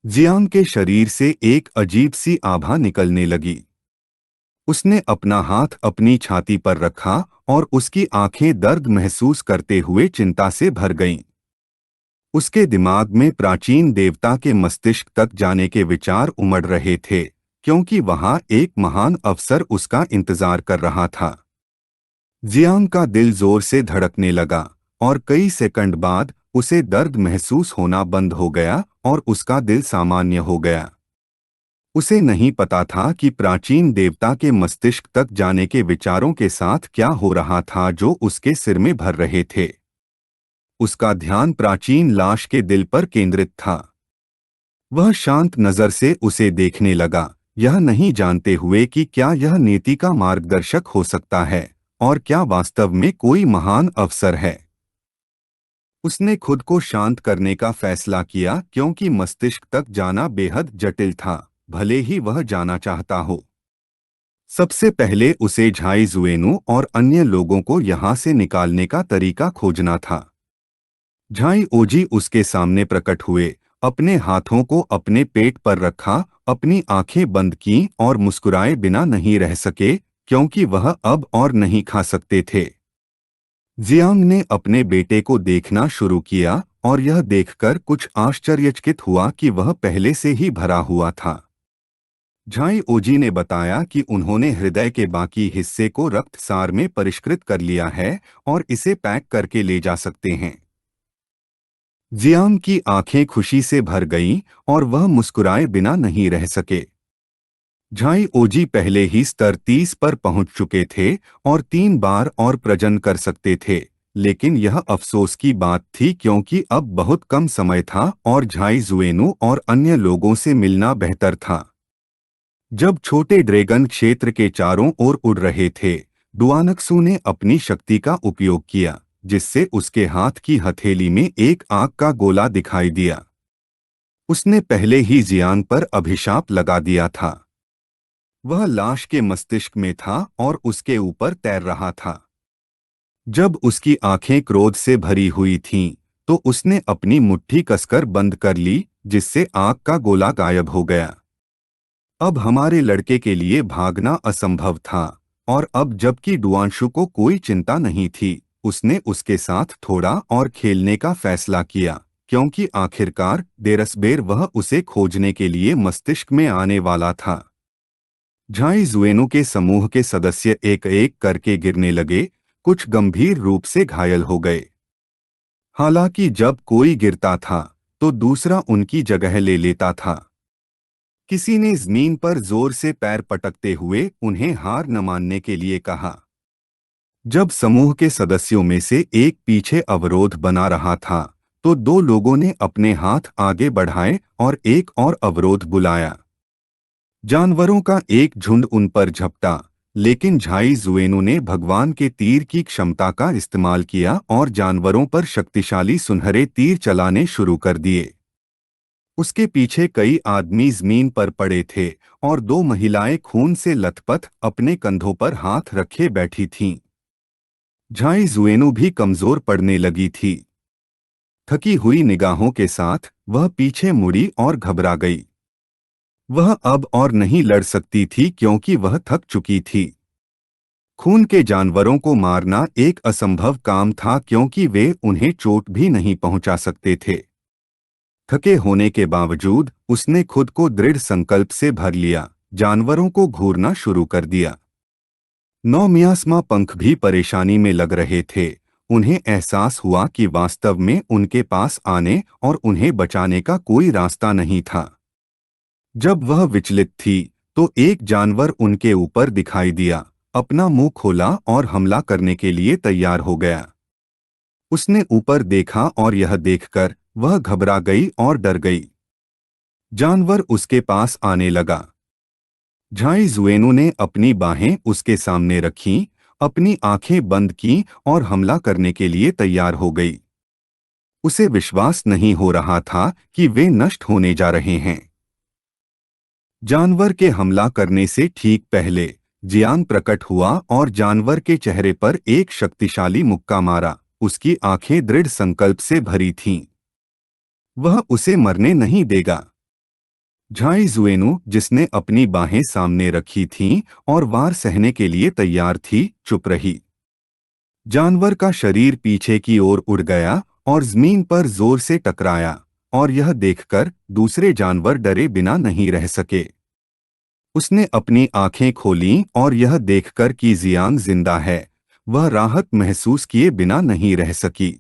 Jiang के शरीर से एक अजीब सी आभा निकलने लगी। उसने अपना हाथ अपनी छाती पर रखा और उसकी आंखें दर्द महसूस करते हुए चिंता से भर गईं। उसके दिमाग में प्राचीन देवता के मस्तिष्क तक जाने के विचार उमड़ रहे थे, क्योंकि वहां एक महान अवसर उसका इंतजार कर रहा था। जियांग का दिल जोर से धड़कने लगा और कई सेकंड बाद उसे दर्द महसूस होना बंद हो गया और उसका दिल सामान्य हो गया। उसे नहीं पता था कि प्राचीन देवता के मस्तिष्क तक जाने के विचारों के साथ क्या हो रहा था जो उसके सिर में भर रहे थे। उसका ध्यान प्राचीन लाश के दिल पर केंद्रित था। वह शांत नजर से उसे देखने लगा, यह नहीं जानते हुए कि क्या यह नीति का मार्गदर्शक हो सकता है और क्या वास्तव में कोई महान अवसर है। उसने खुद को शांत करने का फैसला किया, क्योंकि मस्तिष्क तक जाना बेहद जटिल था, भले ही वह जाना चाहता हो। सबसे पहले उसे झाई जुएनू और अन्य लोगों को यहाँ से निकालने का तरीका खोजना था। झाई ओजी उसके सामने प्रकट हुए, अपने हाथों को अपने पेट पर रखा, अपनी आंखें बंद की और मुस्कुराए बिना नहीं रह सके, क्योंकि वह अब और नहीं खा सकते थे। जियांग ने अपने बेटे को देखना शुरू किया और यह देखकर कुछ आश्चर्यचकित हुआ कि वह पहले से ही भरा हुआ था। झाई ओजी ने बताया कि उन्होंने हृदय के बाकी हिस्से को रक्तसार में परिष्कृत कर लिया है और इसे पैक करके ले जा सकते हैं। जियांग की आंखें खुशी से भर गईं और वह मुस्कुराए बिना नहीं रह सके। झाई ओजी पहले ही स्तर 30 पर पहुंच चुके थे और 3 बार और प्रजनन कर सकते थे, लेकिन यह अफसोस की बात थी क्योंकि अब बहुत कम समय था और झाई जुएनू और अन्य लोगों से मिलना बेहतर था। जब छोटे ड्रैगन क्षेत्र के चारों ओर उड़ रहे थे, डुआनक्सू ने अपनी शक्ति का उपयोग किया, जिससे उसके हाथ की हथेली में एक आग का गोला दिखाई दिया। उसने पहले ही जियांग पर अभिशाप लगा दिया था। वह लाश के मस्तिष्क में था और उसके ऊपर तैर रहा था। जब उसकी आंखें क्रोध से भरी हुई थीं, तो उसने अपनी मुट्ठी कसकर बंद कर ली, जिससे आग का गोला गायब हो गया। अब हमारे लड़के के लिए भागना असंभव था, और अब जबकि डुआंशु को कोई चिंता नहीं थी, उसने उसके साथ थोड़ा और खेलने का फैसला किया, क्योंकि आखिरकार देरसबेर वह उसे खोजने के लिए मस्तिष्क में आने वाला था। झाई जुएनू के समूह के सदस्य एक एक करके गिरने लगे, कुछ गंभीर रूप से घायल हो गए। हालांकि जब कोई गिरता था तो दूसरा उनकी जगह ले लेता था। किसी ने जमीन पर जोर से पैर पटकते हुए उन्हें हार न मानने के लिए कहा। जब समूह के सदस्यों में से एक पीछे अवरोध बना रहा था, तो 2 लोगों ने अपने हाथ आगे बढ़ाए और एक और अवरोध बुलाया। जानवरों का एक झुंड उन पर झपटा, लेकिन झाई जुएनू ने भगवान के तीर की क्षमता का इस्तेमाल किया और जानवरों पर शक्तिशाली सुनहरे तीर चलाने शुरू कर दिए। उसके पीछे कई आदमी जमीन पर पड़े थे और 2 महिलाएं खून से लथपथ अपने कंधों पर हाथ रखे बैठी थीं। झाई जुएनू भी कमजोर पड़ने लगी थी। थकी हुई निगाहों के साथ वह पीछे मुड़ी और घबरा गई। वह अब और नहीं लड़ सकती थी क्योंकि वह थक चुकी थी। खून के जानवरों को मारना एक असंभव काम था क्योंकि वे उन्हें चोट भी नहीं पहुंचा सकते थे। थके होने के बावजूद उसने खुद को दृढ़ संकल्प से भर लिया, जानवरों को घूरना शुरू कर दिया। 9 मियास्मा पंख भी परेशानी में लग रहे थे। उन्हें एहसास हुआ कि वास्तव में उनके पास आने और उन्हें बचाने का कोई रास्ता नहीं था। जब वह विचलित थी, तो एक जानवर उनके ऊपर दिखाई दिया, अपना मुंह खोला और हमला करने के लिए तैयार हो गया। उसने ऊपर देखा और यह देखकर वह घबरा गई और डर गई। जानवर उसके पास आने लगा। झाई जुएनू ने अपनी बाहें उसके सामने रखीं, अपनी आंखें बंद कीं और हमला करने के लिए तैयार हो गई। उसे विश्वास नहीं हो रहा था कि वे नष्ट होने जा रहे हैं। जानवर के हमला करने से ठीक पहले जियांग प्रकट हुआ और जानवर के चेहरे पर एक शक्तिशाली मुक्का मारा। उसकी आंखें दृढ़ संकल्प से भरी थीं। वह उसे मरने नहीं देगा। झाई जुएनु, जिसने अपनी बाहें सामने रखी थीं और वार सहने के लिए तैयार थी, चुप रही। जानवर का शरीर पीछे की ओर उड़ गया और जमीन पर जोर से टकराया, और यह देखकर दूसरे जानवर डरे बिना नहीं रह सके। उसने अपनी आंखें खोलीं और यह देखकर कि जियांग जिंदा है, वह राहत महसूस किए बिना नहीं रह सकी।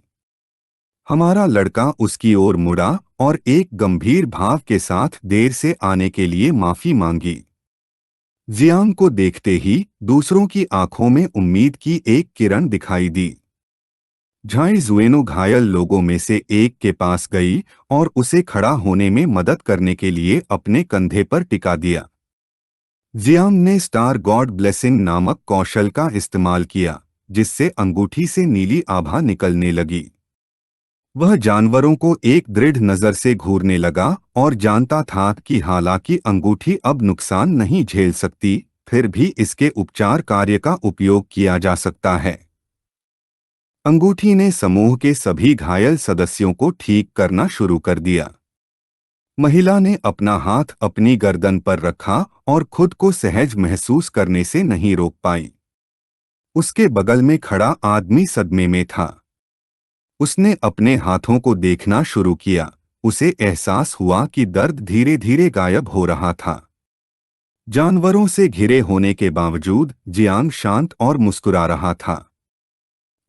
हमारा लड़का उसकी ओर मुड़ा और एक गंभीर भाव के साथ देर से आने के लिए माफी मांगी। जियांग को देखते ही दूसरों की आंखों में उम्मीद की एक किरण दिखाई दी। झाई जुएनो घायल लोगों में से एक के पास गई और उसे खड़ा होने में मदद करने के लिए अपने कंधे पर टिका दिया। जियांग ने स्टार गॉड ब्लेसिंग नामक कौशल का इस्तेमाल किया, जिससे अंगूठी से नीली आभा निकलने लगी। वह जानवरों को एक दृढ़ नजर से घूरने लगा और जानता था कि हालांकि अंगूठी अब नुकसान नहीं झेल सकती, फिर भी इसके उपचार कार्य का उपयोग किया जा सकता है। अंगूठी ने समूह के सभी घायल सदस्यों को ठीक करना शुरू कर दिया। महिला ने अपना हाथ अपनी गर्दन पर रखा और खुद को सहज महसूस करने से नहीं रोक पाई। उसके बगल में खड़ा आदमी सदमे में था। उसने अपने हाथों को देखना शुरू किया। उसे एहसास हुआ कि दर्द धीरे धीरे गायब हो रहा था। जानवरों से घिरे होने के बावजूद जियांग शांत और मुस्कुरा रहा था।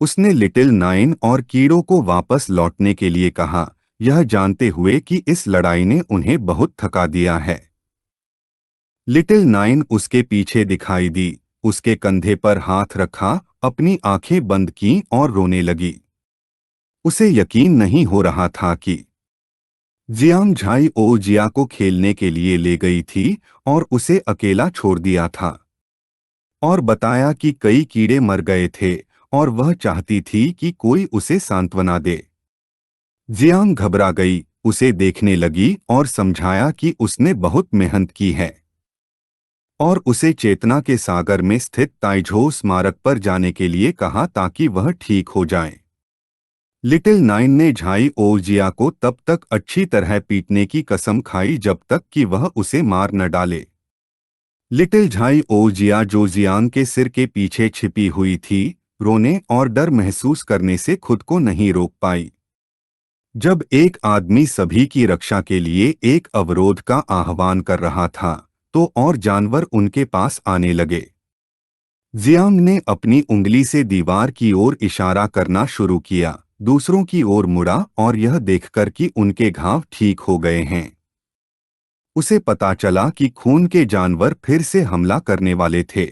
उसने लिटिल नाइन और कीड़ों को वापस लौटने के लिए कहा, यह जानते हुए कि इस लड़ाई ने उन्हें बहुत थका दिया है। लिटिल नाइन उसके पीछे दिखाई दी, उसके कंधे पर हाथ रखा, अपनी आंखें बंद कीं और रोने लगी। उसे यकीन नहीं हो रहा था कि जियांग झाई ओ जिया को खेलने के लिए ले गई थी और उसे अकेला छोड़ दिया था, और बताया कि कई कीड़े मर गए थे और वह चाहती थी कि कोई उसे सांत्वना दे। जियांग घबरा गई, उसे देखने लगी और समझाया कि उसने बहुत मेहनत की है, और उसे चेतना के सागर में स्थित ताइझो स्मारक पर जाने के लिए कहा ताकि वह ठीक हो जाए। लिटिल नाइन ने झाई ओ जिया को तब तक अच्छी तरह पीटने की कसम खाई जब तक कि वह उसे मार न डाले। लिटिल झाई ओ जिया, जो जियांग के सिर के पीछे छिपी हुई थी, रोने और डर महसूस करने से खुद को नहीं रोक पाई। जब एक आदमी सभी की रक्षा के लिए एक अवरोध का आह्वान कर रहा था, तो और जानवर उनके पास आने लगे। जियांग ने अपनी उंगली से दीवार की ओर इशारा करना शुरू किया, दूसरों की ओर मुड़ा और यह देखकर कि उनके घाव ठीक हो गए हैं। उसे पता चला कि खून के जानवर फिर से हमला करने वाले थे।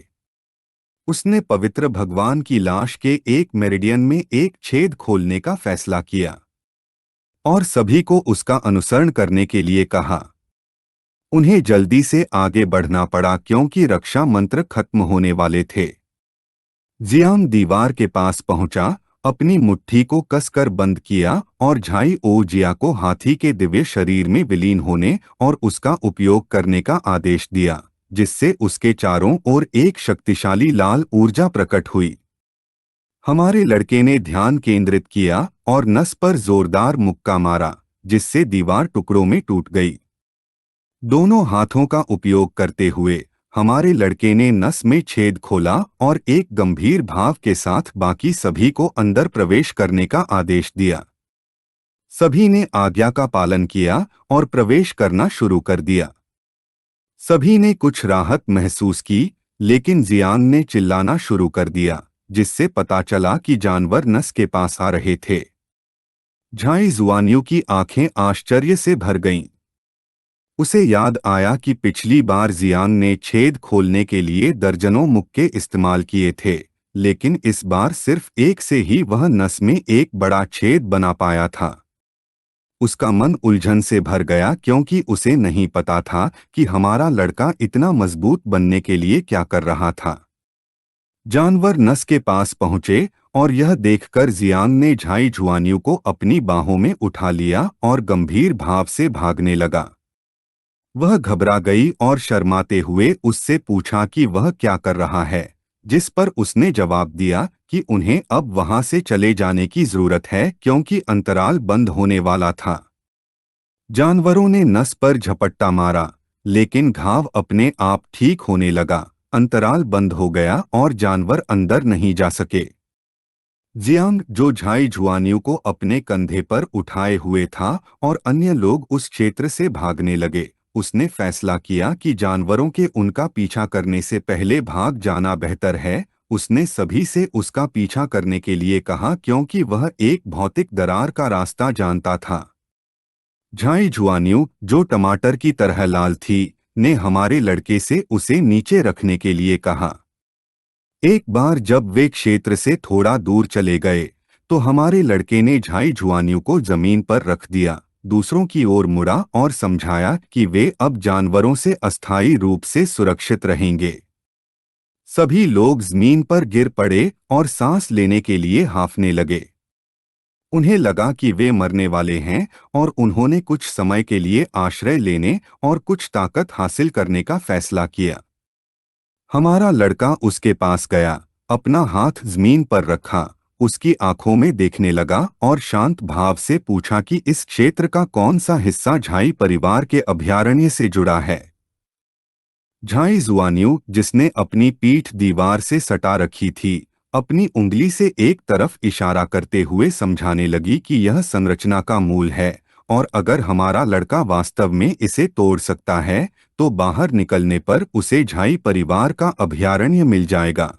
उसने पवित्र भगवान की लाश के एक मेरिडियन में एक छेद खोलने का फैसला किया और सभी को उसका अनुसरण करने के लिए कहा। उन्हें जल्दी से आगे बढ़ना पड़ा क्योंकि रक्षा मंत्र खत्म होने वाले थे। जियांग दीवार के पास पहुंचा, अपनी मुट्ठी को कसकर बंद किया और झाई ओ जिया को हाथी के दिव्य शरीर में विलीन होने और उसका उपयोग करने का आदेश दिया, जिससे उसके चारों ओर एक शक्तिशाली लाल ऊर्जा प्रकट हुई। हमारे लड़के ने ध्यान केंद्रित किया और नस पर जोरदार मुक्का मारा, जिससे दीवार टुकड़ों में टूट गई। दोनों हाथों का उपयोग करते हुए हमारे लड़के ने नस में छेद खोला और एक गंभीर भाव के साथ बाकी सभी को अंदर प्रवेश करने का आदेश दिया। सभी ने आज्ञा का पालन किया और प्रवेश करना शुरू कर दिया। सभी ने कुछ राहत महसूस की, लेकिन जियांग ने चिल्लाना शुरू कर दिया, जिससे पता चला कि जानवर नस के पास आ रहे थे। झाई जुआनियों की आंखें आश्चर्य से भर गईं। उसे याद आया कि पिछली बार जियांग ने छेद खोलने के लिए दर्जनों मुक्के इस्तेमाल किए थे, लेकिन इस बार सिर्फ एक से ही वह नस में एक बड़ा छेद बना पाया था। उसका मन उलझन से भर गया क्योंकि उसे नहीं पता था कि हमारा लड़का इतना मजबूत बनने के लिए क्या कर रहा था। जानवर नस के पास पहुंचे और यह देखकर जियांग ने झाई जुआनियों को अपनी बाहों में उठा लिया और गंभीर भाव से भागने लगा। वह घबरा गई और शर्माते हुए उससे पूछा कि वह क्या कर रहा है, जिस पर उसने जवाब दिया कि उन्हें अब वहां से चले जाने की जरूरत है क्योंकि अंतराल बंद होने वाला था। जानवरों ने नस पर झपट्टा मारा, लेकिन घाव अपने आप ठीक होने लगा, अंतराल बंद हो गया और जानवर अंदर नहीं जा सके। जियांग, जो झाई झुआनियों को अपने कंधे पर उठाए हुए था और अन्य लोग उस क्षेत्र से भागने लगे, उसने फैसला किया कि जानवरों के उनका पीछा करने से पहले भाग जाना बेहतर है। उसने सभी से उसका पीछा करने के लिए कहा क्योंकि वह एक भौतिक दरार का रास्ता जानता था। झाई झुआनियों, जो टमाटर की तरह लाल थी, ने हमारे लड़के से उसे नीचे रखने के लिए कहा। एक बार जब वे क्षेत्र से थोड़ा दूर चले गए, तो हमारे लड़के ने झाई झुआनियों को जमीन पर रख दिया, दूसरों की ओर मुड़ा और समझाया कि वे अब जानवरों से अस्थायी रूप से सुरक्षित रहेंगे। सभी लोग जमीन पर गिर पड़े और सांस लेने के लिए हांफने लगे। उन्हें लगा कि वे मरने वाले हैं और उन्होंने कुछ समय के लिए आश्रय लेने और कुछ ताकत हासिल करने का फैसला किया। हमारा लड़का उसके पास गया, अपना हाथ जमीन पर रखा, उसकी आंखों में देखने लगा और शांत भाव से पूछा कि इस क्षेत्र का कौन सा हिस्सा झाई परिवार के अभयारण्य से जुड़ा है। झाई जुआनियू, जिसने अपनी पीठ दीवार से सटा रखी थी, अपनी उंगली से एक तरफ इशारा करते हुए समझाने लगी कि यह संरचना का मूल है और अगर हमारा लड़का वास्तव में इसे तोड़ सकता है तो बाहर निकलने पर उसे झाई परिवार का अभयारण्य मिल जाएगा।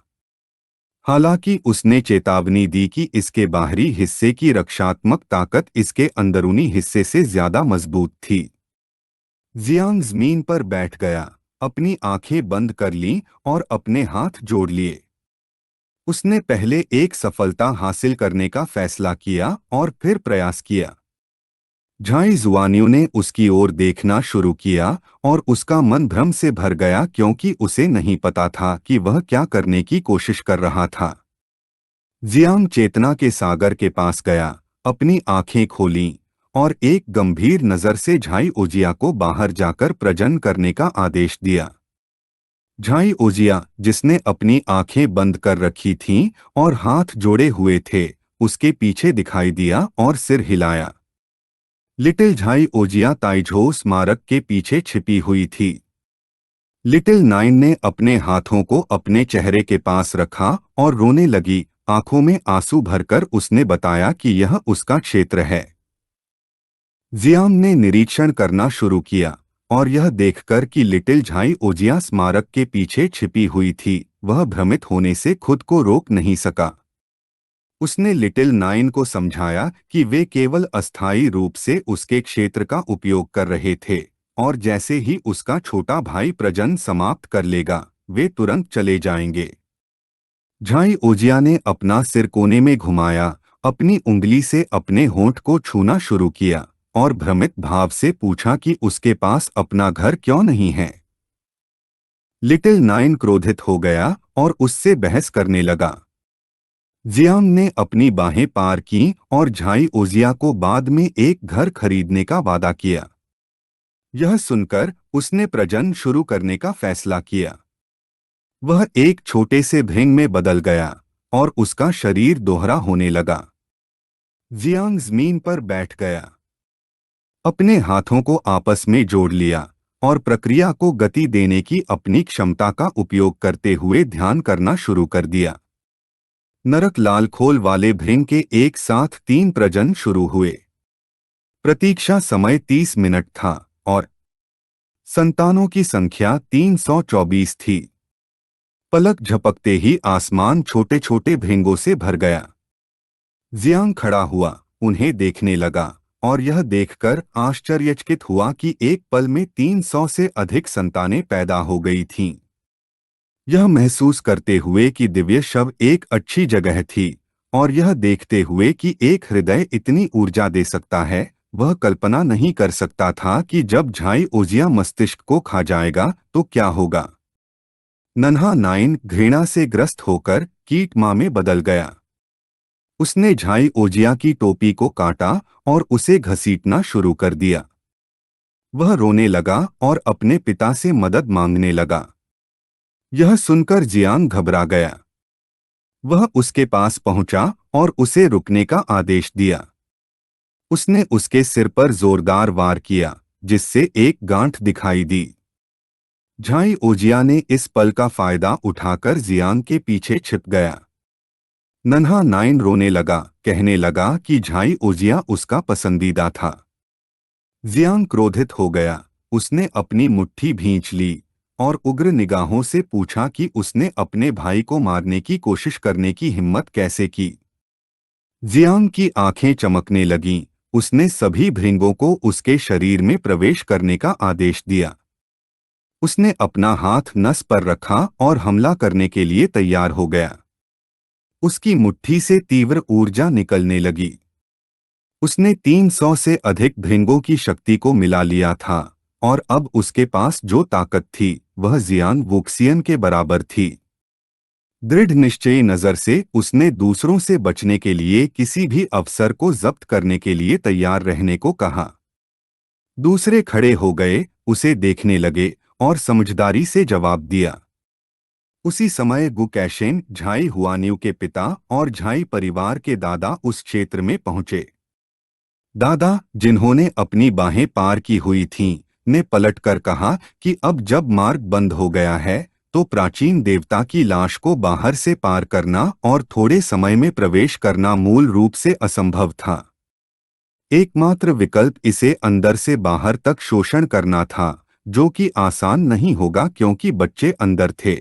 हालांकि उसने चेतावनी दी कि इसके बाहरी हिस्से की रक्षात्मक ताकत इसके अंदरूनी हिस्से से ज्यादा मजबूत थी। जियांग जमीन पर बैठ गया, अपनी आंखें बंद कर लीं और अपने हाथ जोड़ लिए। उसने पहले एक सफलता हासिल करने का फैसला किया और फिर प्रयास किया। झाई जुआनियों ने उसकी ओर देखना शुरू किया और उसका मन भ्रम से भर गया क्योंकि उसे नहीं पता था कि वह क्या करने की कोशिश कर रहा था। जियांग चेतना के सागर के पास गया, अपनी आंखें खोलीं और एक गंभीर नजर से झाई ओजिया को बाहर जाकर प्रजनन करने का आदेश दिया। झाई ओजिया, जिसने अपनी आंखें बंद कर रखी थीं और हाथ जोड़े हुए थे, उसके पीछे दिखाई दिया और सिर हिलाया। लिटिल झाई ओजिया ताइझो स्मारक के पीछे छिपी हुई थी। लिटिल नाइन ने अपने हाथों को अपने चेहरे के पास रखा और रोने लगी, आंखों में आंसू भरकर उसने बताया कि यह उसका क्षेत्र है। जियांग ने निरीक्षण करना शुरू किया और यह देखकर कि लिटिल झाई ओजिया स्मारक के पीछे छिपी हुई थी, वह भ्रमित होने से खुद को रोक नहीं सका। उसने लिटिल नाइन को समझाया कि वे केवल अस्थायी रूप से उसके क्षेत्र का उपयोग कर रहे थे और जैसे ही उसका छोटा भाई प्रजनन समाप्त कर लेगा, वे तुरंत चले जाएंगे। झाई ओजिया ने अपना सिर कोने में घुमाया, अपनी उंगली से अपने होंठ को छूना शुरू किया और भ्रमित भाव से पूछा कि उसके पास अपना घर क्यों नहीं है। लिटिल नाइन क्रोधित हो गया और उससे बहस करने लगा। जियांग ने अपनी बाहें पार की और झाई ओजिया को बाद में एक घर खरीदने का वादा किया। यह सुनकर उसने प्रजनन शुरू करने का फैसला किया। वह एक छोटे से भृंग में बदल गया और उसका शरीर दोहरा होने लगा। जियांग जमीन पर बैठ गया, अपने हाथों को आपस में जोड़ लिया और प्रक्रिया को गति देने की अपनी क्षमता का उपयोग करते हुए ध्यान करना शुरू कर दिया। नरक लाल खोल वाले भृंग के एक साथ 3 प्रजनन शुरू हुए। प्रतीक्षा समय 30 मिनट था और संतानों की संख्या 324 थी। पलक झपकते ही आसमान छोटे छोटे भृंगों से भर गया। जियांग खड़ा हुआ, उन्हें देखने लगा और यह देखकर आश्चर्यचकित हुआ कि एक पल में 300 से अधिक संतानें पैदा हो गई थीं। यह महसूस करते हुए कि दिव्य शव एक अच्छी जगह थी और यह देखते हुए कि एक हृदय इतनी ऊर्जा दे सकता है, वह कल्पना नहीं कर सकता था कि जब झाई ओजिया मस्तिष्क को खा जाएगा तो क्या होगा। नन्हा नाइन घृणा से ग्रस्त होकर कीट मां में बदल गया। उसने झाई ओजिया की टोपी को काटा और उसे घसीटना शुरू कर दिया। वह रोने लगा और अपने पिता से मदद मांगने लगा। यह सुनकर जियांग घबरा गया। वह उसके पास पहुंचा और उसे रुकने का आदेश दिया। उसने उसके सिर पर जोरदार वार किया, जिससे एक गांठ दिखाई दी। झाई ओजिया ने इस पल का फायदा उठाकर जियांग के पीछे छिप गया। नन्हा नाइन रोने लगा, कहने लगा कि झाई ओजिया उसका पसंदीदा था। जियांग क्रोधित हो गया। उसने अपनी मुट्ठी भींच ली और उग्र निगाहों से पूछा कि उसने अपने भाई को मारने की कोशिश करने की हिम्मत कैसे की। जियांग की आंखें चमकने लगीं। उसने सभी भृंगों को उसके शरीर में प्रवेश करने का आदेश दिया। उसने अपना हाथ नस पर रखा और हमला करने के लिए तैयार हो गया। उसकी मुट्ठी से तीव्र ऊर्जा निकलने लगी। उसने 300 से अधिक भृंगों की शक्ति को मिला लिया था और अब उसके पास जो ताकत थी वह जियान वुक्सियन के बराबर थी। दृढ़ निश्चयी नजर से उसने दूसरों से बचने के लिए किसी भी अवसर को जब्त करने के लिए तैयार रहने को कहा। दूसरे खड़े हो गए, उसे देखने लगे और समझदारी से जवाब दिया। उसी समय गु कैशेन, झाई हुआन्यू के पिता और झाई परिवार के दादा उस क्षेत्र में पहुंचे। दादा, जिन्होंने अपनी बाहें पार की हुई थीं, ने पलटकर कहा कि अब जब मार्ग बंद हो गया है तो प्राचीन देवता की लाश को बाहर से पार करना और थोड़े समय में प्रवेश करना मूल रूप से असंभव था। एकमात्र विकल्प इसे अंदर से बाहर तक शोषण करना था, जो कि आसान नहीं होगा क्योंकि बच्चे अंदर थे।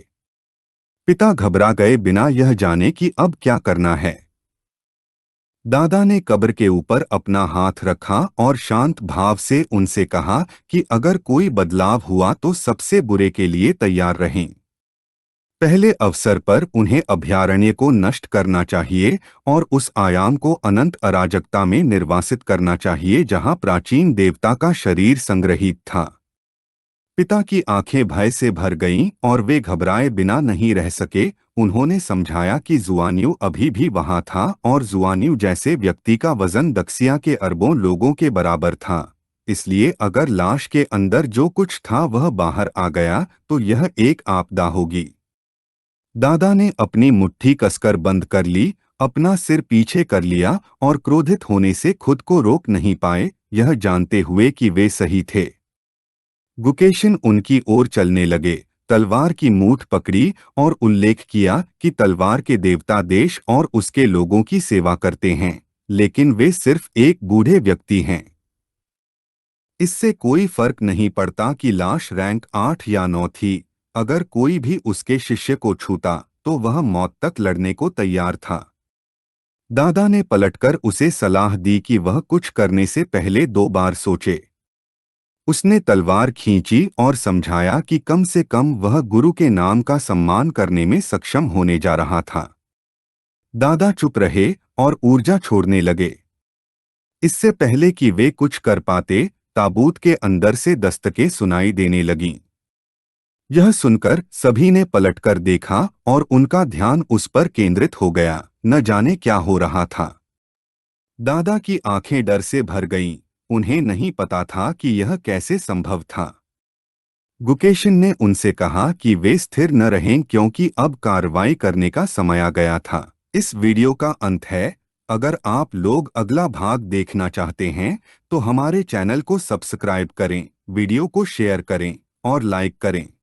पिता घबरा गए बिना यह जाने कि अब क्या करना है। दादा ने कब्र के ऊपर अपना हाथ रखा और शांत भाव से उनसे कहा कि अगर कोई बदलाव हुआ तो सबसे बुरे के लिए तैयार रहें। पहले अवसर पर उन्हें अभयारण्य को नष्ट करना चाहिए और उस आयाम को अनंत अराजकता में निर्वासित करना चाहिए जहां प्राचीन देवता का शरीर संग्रहित था। पिता की आंखें भय से भर गईं और वे घबराए बिना नहीं रह सके। उन्होंने समझाया कि जुआन्यू अभी भी वहां था और जुआन्यू जैसे व्यक्ति का वजन दक्षिया के अरबों लोगों के बराबर था। इसलिए अगर लाश के अंदर जो कुछ था वह बाहर आ गया तो यह एक आपदा होगी। दादा ने अपनी मुट्ठी कसकर बंद कर ली, अपना सिर पीछे कर लिया और क्रोधित होने से खुद को रोक नहीं पाए, यह जानते हुए कि वे सही थे। गुकेशन उनकी ओर चलने लगे, तलवार की मूठ पकड़ी और उल्लेख किया कि तलवार के देवता देश और उसके लोगों की सेवा करते हैं, लेकिन वे सिर्फ एक बूढ़े व्यक्ति हैं। इससे कोई फर्क नहीं पड़ता कि लाश रैंक 8 या 9 थी। अगर कोई भी उसके शिष्य को छूता तो वह मौत तक लड़ने को तैयार था। दादा ने पलटकर उसे सलाह दी कि वह कुछ करने से पहले 2 बार सोचे। उसने तलवार खींची और समझाया कि कम से कम वह गुरु के नाम का सम्मान करने में सक्षम होने जा रहा था। दादा चुप रहे और ऊर्जा छोड़ने लगे। इससे पहले कि वे कुछ कर पाते, ताबूत के अंदर से दस्तकें सुनाई देने लगीं। यह सुनकर सभी ने पलटकर देखा और उनका ध्यान उस पर केंद्रित हो गया। न जाने क्या हो रहा था। दादा की आंखें डर से भर गईं। उन्हें नहीं पता था कि यह कैसे संभव था। गुकेशन ने उनसे कहा कि वे स्थिर न रहें क्योंकि अब कार्रवाई करने का समय आ गया था। इस वीडियो का अंत है। अगर आप लोग अगला भाग देखना चाहते हैं तो हमारे चैनल को सब्सक्राइब करें, वीडियो को शेयर करें और लाइक करें।